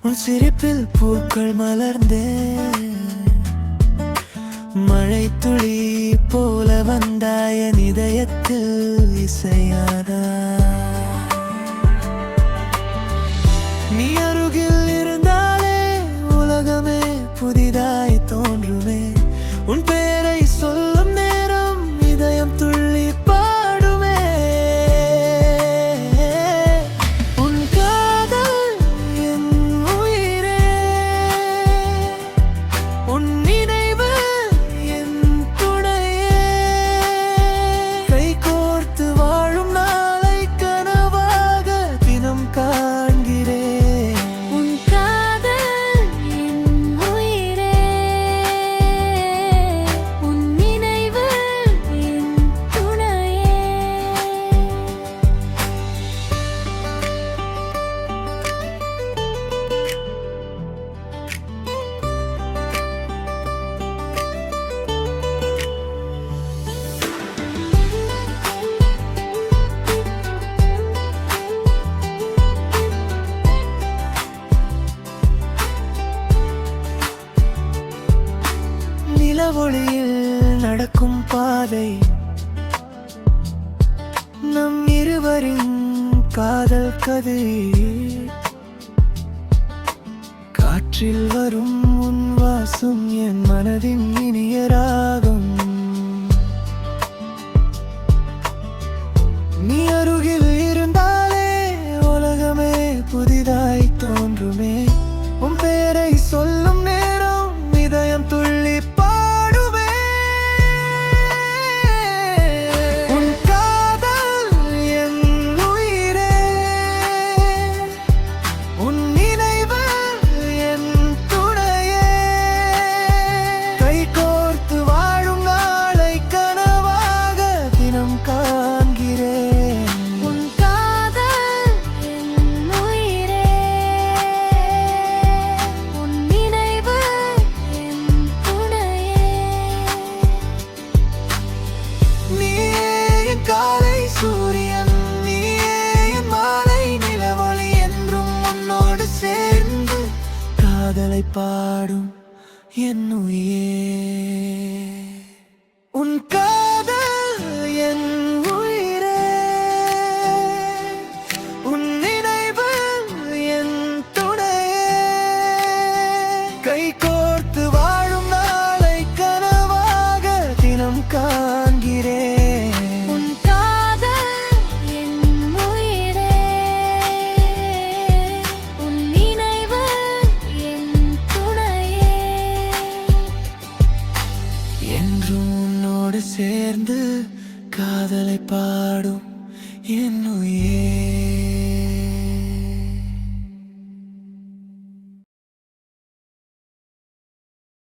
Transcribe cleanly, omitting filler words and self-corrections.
உன் சிரிப்பில் பூக்கள் மலர்ந்தே மழை துளி போல வந்தாய இதயத்தில் இசையானா நீ அருகில் இருந்தாலே உலகமே புதிதாய் தோன்றுமே உன் பெயரை சொல்லும் நேரம் இதயம் துள்ளி பாடுமே உன் காதல் என் உயிரே உன் நினைவு என் துணையே கை கோர்த்து வாழும் நாளை கனவாக தினம் காண்கிறேன் உன் காதல் என் உயிரே உன் நினைவு என் துணையே நிலவொளியில் நடக்கும் பாதை நம் இருவரின் காதல் கதை காற்றில் வரும் உன் வாசம் என் மனதின் இனிய ராகம் நீ அருகில் இருந்தாலே உலகமே புதிதாய் தோன்றுமே உன் பெயரை சொல்லும் நேரம் இதயம் துள்ளி பாடுமே உன் காதல் என் உயிரே உன் நினைவு என் துணையே கை கோர்த்து வாழும் நாளை கனவாக தினம் காண்கிறேன் உன் காதல் என் உயிரே உன் நினைவு என் துணையே நீயே என் காலை சூரியன் நீயே என் மாலை நிலவொளி என்றும் உன்னோடு சேர்ந்து காதலை பாடும் என் உயிரே உன் காதல் என் உயிரே உன் நினைவு என் துணையே கை கோர்த்து வாழும் நாளை கனவாக தினம் காண்கிறேன் உன் காதல் என் உயிரே உன் நினைவு என் துணையே என்றும் உன்னோடு சேர்ந்து காதலை பாடும் என் உயிரே